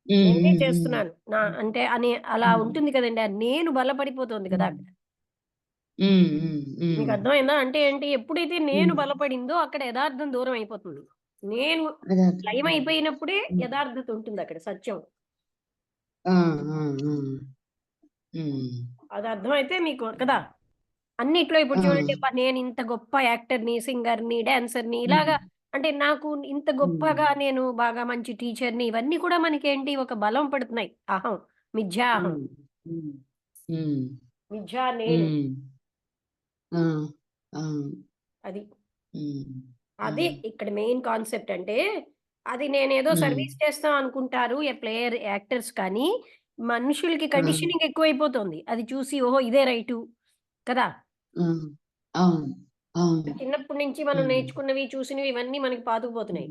నేనే చేస్తున్నాను నా అంటే అని అలా ఉంటుంది కదండి, నేను బలపడిపోతుంది కదా. మీకు అర్థమైందా? అంటే ఏంటి, ఎప్పుడైతే నేను బలపడిందో అక్కడ యథార్థం దూరం అయిపోతుంది. నేను లయం అయిపోయినప్పుడే యథార్థత ఉంటుంది అక్కడ, సత్యం. అది అర్థమైతే మీకు కదా. అన్నిట్లో ఇప్పుడు చూడండి, నేను ఇంత గొప్ప యాక్టర్ని, సింగర్ని, డాన్సర్ని ఇలాగా అంటే నాకు ఇంత గొప్పగా నేను బాగా మంచి టీచర్ని, ఇవన్నీ కూడా మనకేంటి ఒక బలం పడుతున్నాయి. అహం, మిథ్యాహం, మిథ్యా నేను, అది అది ఇక్కడ మెయిన్ కాన్సెప్ట్. అంటే అది నేనేదో ఉమ్, సర్వీస్ చేస్తాం అనుకుంటారు ప్లేయర్ యాక్టర్స్, కానీ మనుషులకి ఆ, కండిషనింగ్ ఎక్కువైపోతుంది. అది చూసి ఓహో ఇదే రైటు కదా! ఆ, అవును అవును. చిన్నప్పటి నుంచి మనం ఉమ్, నేర్చుకున్నవి, చూసినవి ఇవన్నీ మనకి పాతుకుపోతున్నాయి.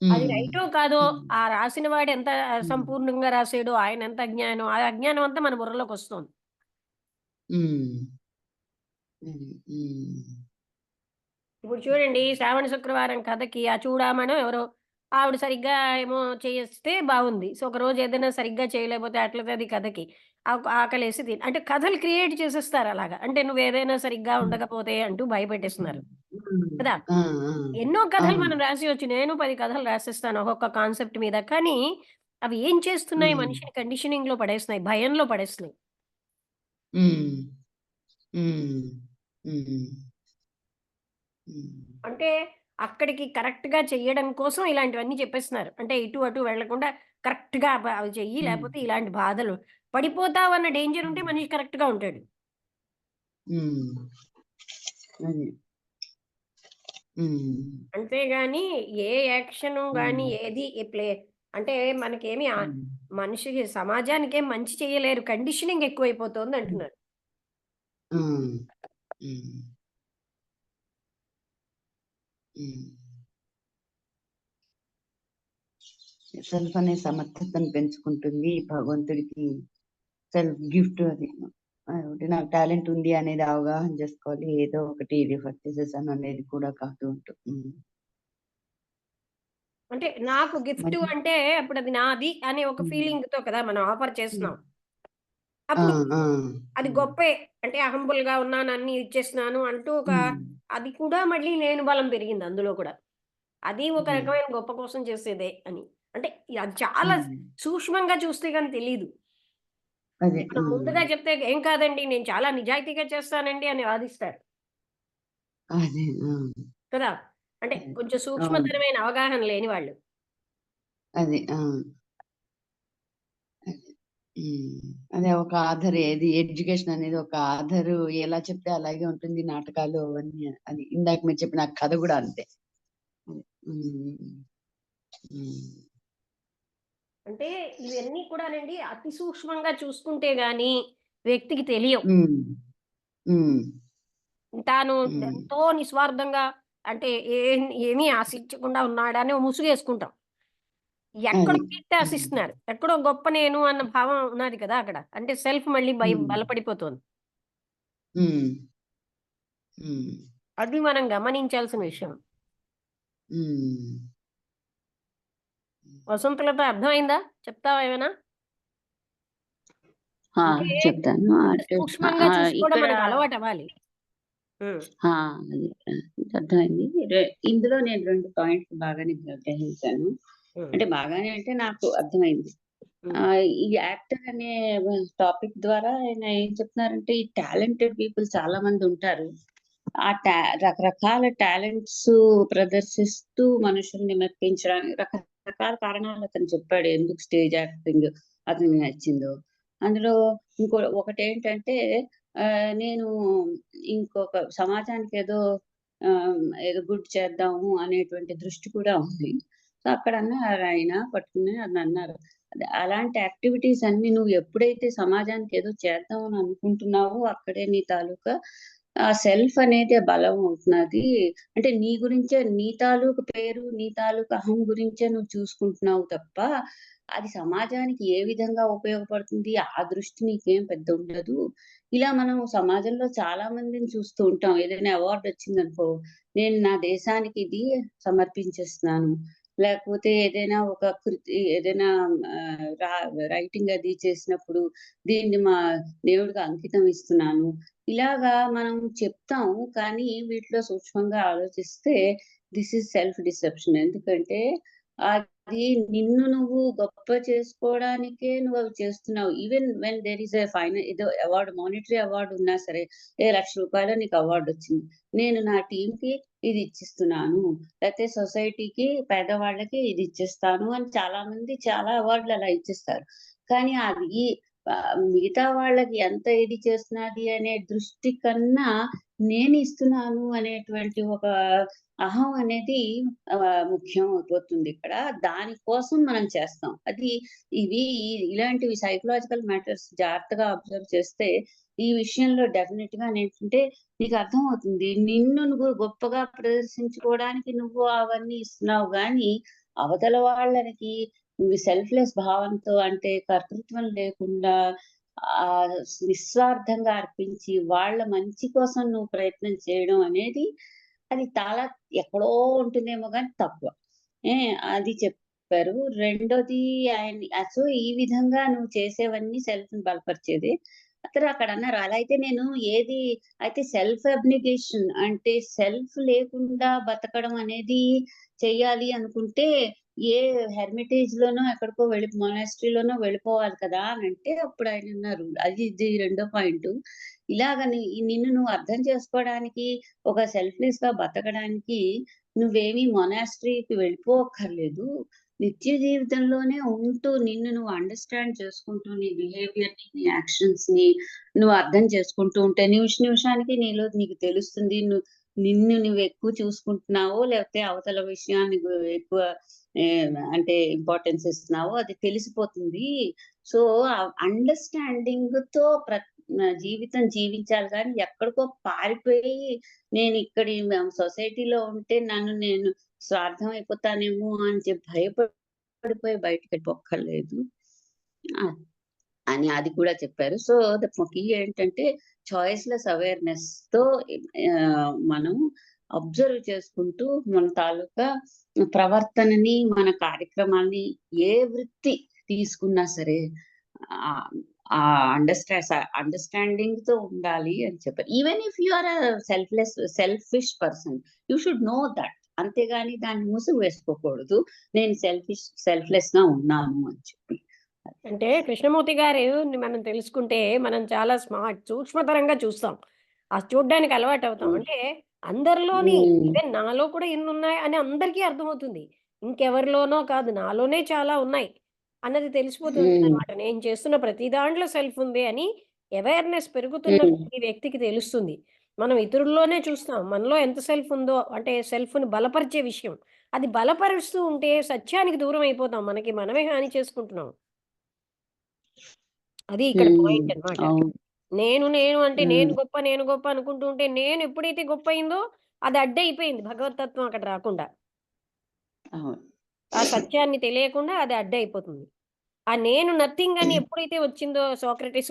అది ఉమ్, రైటో కాదో, ఉమ్, ఆ రాసిన వాడు ఎంత ఉమ్, అసంపూర్ణంగా రాసాడో, ఆయన ఎంత అజ్ఞానం, ఆ అజ్ఞానం అంతా మన బుర్రలోకొస్తోంది. ఉమ్, ఉమ్, ఇప్పుడు చూడండి, శ్రావణ శుక్రవారం కథకి ఆ చూడామణో ఎవరో ఆవిడ సరిగ్గా ఏమో చేస్తే బాగుంది. సో, ఒకరోజు ఏదైనా సరిగ్గా చేయలేకపోతే అట్లతది కథకి. ఆకలేసి అంటే కథలు క్రియేట్ చేసేస్తారు అలాగా. అంటే నువ్వేదైనా సరిగ్గా ఉమ్, ఉండకపోతే అంటూ భయపెట్టేస్తున్నారు ఉమ్, కదా! ఆ, ఆ, ఎన్నో కథలు అవును. మనం రాసేయొచ్చు. నేను 10 కథలు రాసేస్తాను ఒక్కొక్క కాన్సెప్ట్ మీద. కానీ అవి ఏం చేస్తున్నాయి, ఉమ్, మనిషిని కండిషనింగ్‌లో పడేస్తున్నాయి. భయంలో పడేస్తున్నాయి. ఉమ్, ఉమ్, ఉమ్, ఉమ్, అంటే అక్కడికి కరెక్ట్‌గా చెయ్యడం కోసం ఇలాంటివన్నీ చెప్పేస్తున్నారు. అంటే ఇటు అటు వెళ్ళకుండా కరెక్ట్‌గా అవి చెయ్యి, ఉమ్, లేపోతే ఇలాంటి బాధలు పడిపోతావన్న డేంజర్ ఉంటే మనిషి కరెక్ట్‌గా ఉంటాడు. ఉమ్, అది. ఉమ్, అంతేగాని ఏ యాక్షను గాని ఉమ్, ఏది అంటే మనకేమి ఉమ్, మనిషికి సమాజానికేం మంచి చేయలేరు. కండిషనింగ్ ఎక్కువైపోతోంది అంటున్నారు. ఉమ్, ఉమ్, ఉమ్. సెల్ఫ్ అనే సమర్థతను పెంచుకుంటుంది. భగవంతుడికి సెల్ఫ్ గిఫ్ట్ అది. ఒకటి నాకు టాలెంట్ ఉంది అనేది అవగాహన చేసుకోవాలి. ఏదో ఒకటి రిఫర్ చేసేసాను అనేది కూడా కాదు అంటూ. అంటే నాకు గిఫ్ట్ మరి అంటే అప్పుడది నాది అనే ఒక ఉమ్, ఫీలింగ్‌తో కదా మనం ఆఫర్ ఉమ్, చేస్తున్నాం. ఆ, అప్పుడు ఆ, అది ఉమ్, గొప్పే. అంటే హంబుల్‌గా ఉన్నాను, అన్నీ ఇచ్చేస్తున్నాను అంటూ ఉమ్, అది కూడా మళ్ళీ నేను బలం పెరిగింది అందులో కూడా. అది ఒక ఉమ్, రకమైన గొప్ప కోసం చేసేదే అని. అంటే అది చాలా ఉమ్, సూక్ష్మంగా చూస్తే గాని తెలీదు. అదే. మనం ముందుగా చెప్తే ఏం కాదండి, నేను చాలా నిజాయితీగా చేస్తానండి అని వాదిస్తారు. అదే. కదా! అంటే అదే. కొంచెం అవును. సూక్ష్మతరమైన అవగాహన లేని వాళ్ళు. అదే. అదే. అదే ఒక ఆధార్ ఏది ఎడ్యుకేషన్ అనేది ఒక ఆధారు ఎలా చెప్తే అలాగే ఉంటుంది. నాటకాలు అవన్నీ అది ఇందాక మీరు చెప్పిన ఆ కథ కూడా అంతే. అదే. హ్మ్. హ్మ్. అంటే ఇవన్నీ కూడానండి అతి సూక్ష్మంగా చూసుకుంటే గాని వ్యక్తికి తెలియవు. హ్మ్. హ్మ్. తాను హ్మ్. ఎంతో నిస్వార్థంగా, అంటే ఏమీ ఆశించకుండా ఉన్నాడని ఓ ముసుగేసుకుంటాం. ఎక్కడో అది. కీర్తి హ్మ్. ఆశిస్తున్నారు. ఎక్కడో గొప్ప నేను అన్న భావం ఉన్నది కదా అక్కడ. అంటే సెల్ఫ్ మళ్ళీ హ్మ్. బలపడిపోతోంది. హ్మ్. హ్మ్. అది మనం గమనించాల్సిన విషయం. హ్మ్. వసంతలత అర్థమైందా? చెప్తావా ఏమైనా? ఆ! అంటే చెప్తాను. ఇంత అంటే సూక్ష్మంగా చూసుకోవడం ఇక్కడ మనకు అలవాటవ్వాలి. హ్మ్. ఆ! అది అర్థమైంది. ఇందులో నేను 2 పాయింట్స్ బాగానే గ్రహించాను. హ్మ్. అంటే బాగానే అంటే నాకు అర్థమైంది. హ్మ్. ఈ యాక్టర్ అనే టాపిక్ ద్వారా ఆయన ఏం చెప్తున్నారంటే, ఈ టాలెంటెడ్ పీపుల్ చాలా మంది ఉంటారు. ఆ రకరకాల టాలెంట్స్ ప్రదర్శిస్తూ మనుషుల్ని మెప్పించడానికి రకరకాల కారణాలు అతను చెప్పాడు. ఎందుకు స్టేజ్ యాక్టింగ్ అతనికి నచ్చిందో. అందులో ఒకటేంటంటే నేను ఇంకొక సమాజానికి ఏదో గుడ్ చేద్దాము అనేటువంటి దృష్టి కూడా ఉంది. సో, అక్కడ అన్నారు ఆయన పట్టుకుని నన్నన్నారు. అలాంటి యాక్టివిటీస్ అన్నీ నువ్వు ఎప్పుడైతే సమాజానికి ఏదో చేద్దాం అని అనుకుంటున్నావో అక్కడే నీ తాలూకా సెల్ఫ్ అనేది బలం అవుతున్నది. అంటే నీ గురించే నీ తాలూకు పేరు, నీ తాలూకు అహం గురించే నువ్వు చూసుకుంటున్నావు తప్ప, అది సమాజానికి ఏ విధంగా ఉపయోగపడుతుంది, ఆ దృష్టి నీకేం పెద్ద ఉండదు. ఇలా మనం సమాజంలో చాలా మందిని చూస్తూ ఉంటాం. ఏదైనా అవార్డ్ వచ్చిందనుకో, నేను నా దేశానికి ఇది సమర్పించేస్తున్నాను. లేకపోతే ఏదైనా ఒక ఏదైనా రైటింగ్ అది చేసినప్పుడు దీన్ని మా దేవుడికి అంకితం ఇస్తున్నాను. ఇలాగా మనం చెప్తాం. కానీ వీటిలో సూక్ష్మంగా ఆలోచిస్తే దిస్ ఈజ్ సెల్ఫ్ డిసెప్షన్. ఎందుకంటే అది నిన్ను నువ్వు గొప్ప చేసుకోవడానికే నువ్వు అవి చేస్తున్నావు. ఈవెన్ వెన్ దేర్ ఈస్ ఏదో అవార్డ్, మానిటరీ అవార్డ్ ఉన్నా సరే, ₹1,00,000 నీకు అవార్డ్ వచ్చింది. నేను నా టీంకి ఇది ఇచ్చిస్తున్నాను. లేకపోతే సొసైటీకి పేదవాళ్ళకి ఇది ఇచ్చేస్తాను అని చాలా మంది చాలా అవార్డులు అలా ఇచ్చేస్తారు. కానీ అది మిగతా వాళ్ళకి ఎంత ఇది చేస్తున్నది అనే దృష్టి కన్నా నేను ఇస్తున్నాను అనేటువంటి ఒక అహం అనేది ముఖ్యం అయిపోతుంది ఇక్కడ. దానికోసం మనం చేస్తాం. అది ఇలాంటివి సైకలాజికల్ మ్యాటర్స్ జాగ్రత్తగా అబ్జర్వ్ చేస్తే ఈ విషయంలో డెఫినెట్ గా ఏంటంటే నీకు అర్థమవుతుంది. నిన్ను నువ్వు గొప్పగా ప్రదర్శించుకోవడానికి నువ్వు అవన్నీ ఇస్తున్నావు, కానీ అవతల వాళ్ళకి నువ్వు సెల్ఫ్లెస్ భావంతో, అంటే కర్తృత్వం లేకుండా నిస్వార్థంగా అర్పించి వాళ్ళ మంచి కోసం నువ్వు ప్రయత్నం చేయడం అనేది అది చాలా ఎక్కడో ఉంటుందేమో కానీ తక్కువ. అది చెప్పారు. రెండోది సో ఈ విధంగా నువ్వు చేసేవన్నీ సెల్ఫ్ ని బలపరిచేది. అక్కడ అన్నారు, అలా అయితే నేను అయితే సెల్ఫ్ అబ్నిగేషన్ అంటే సెల్ఫ్ లేకుండా బతకడం అనేది చెయ్యాలి అనుకుంటే ఏ హెర్మిటేజ్ లోనో ఎక్కడికో మొనాస్ట్రీలోనో వెళ్ళిపోవాలి కదా అని అంటే, అప్పుడు ఆయన అన్నారు, ఇది రెండో పాయింట్, నిన్ను నువ్వు అర్థం చేసుకోవడానికి, ఒక సెల్ఫ్లెస్ గా బతకడానికి నువ్వేమీ మొనాస్ట్రీకి వెళ్ళిపోక్కర్లేదు. నిత్య జీవితంలోనే ఉంటూ నిన్ను నువ్వు అండర్స్టాండ్ చేసుకుంటూ నీ బిహేవియర్ ని, నీ యాక్షన్స్ ని నువ్వు అర్థం చేసుకుంటూ ఉంటే నిమిషానికి నీలో నీకు తెలుస్తుంది నిన్ను నువ్వు ఎక్కువ చూసుకుంటున్నావో లేకపోతే అవతల విషయాన్ని ఎక్కువ అంటే ఇంపార్టెన్స్ ఇస్తున్నావో అది తెలిసిపోతుంది. సో అండర్స్టాండింగ్ తో జీవితం జీవించాలి, కానీ ఎక్కడికో పారిపోయి నేను ఇక్కడ సొసైటీలో ఉంటే నేను స్వార్థం అయిపోతానేమో అని చెప్పి భయపడిపోయి బయటకు వెళ్ళిపోక్కర్లేదు అని అది కూడా చెప్పారు. సో ద కీ ఏంటంటే చాయిస్లెస్ అవేర్నెస్ తో మనం అబ్జర్వ్ చేసుకుంటూ మన తాలూకా ప్రవర్తనని, మన కార్యక్రమాల్ని, ఏ వృత్తి తీసుకున్నా సరే ఆ అండర్స్టాండింగ్ తో ఉండాలి అని చెప్పారు. Even if you are selfish person, you should know that. అంతేగాని దాన్ని ముసుగు వేసుకోకూడదు, నేను సెల్ఫ్లెస్ గా ఉన్నాను అని చెప్పి. అంటే కృష్ణమూర్తి గారు మనం తెలుసుకుంటే మనం చాలా సూక్ష్మతరంగా చూస్తాం, చూడ్డానికి అలవాటు అవుతాం. అంటే అందరిలోని ఈవెన్ నాలో కూడా ఎన్ని ఉన్నాయి అని అందరికీ అర్థమవుతుంది. ఇంకెవరిలోనో కాదు, నాలోనే చాలా ఉన్నాయి అన్నది తెలిసిపోతుంది అనమాట. నేను చేస్తున్న ప్రతి దాంట్లో సెల్ఫ్ ఉంది అని అవేర్నెస్ పెరుగుతున్న ప్రతి వ్యక్తికి తెలుస్తుంది. మనం ఇతరుల్లోనే చూస్తాం మనలో ఎంత సెల్ఫ్ ఉందో, అంటే సెల్ఫ్ని బలపరిచే విషయం. అది బలపరుస్తూ ఉంటే సత్యానికి దూరం అయిపోతాం, మనకి మనమే హాని చేసుకుంటున్నాం. అది ఇక్కడ పాయింట్ అన్నమాట. నేను అంటే నేను గొప్ప అనుకుంటూ ఉంటే, నేను ఎప్పుడైతే గొప్ప అయిందో అది అడ్డైపోయింది, భగవతత్వం అక్కడ రాకుండా, ఆ సత్యాన్ని తెలియకుండా అది అడ్డైపోతుంది. ఆ నేను నథింగ్ అని ఎప్పుడైతే వచ్చిందో, సోక్రటీస్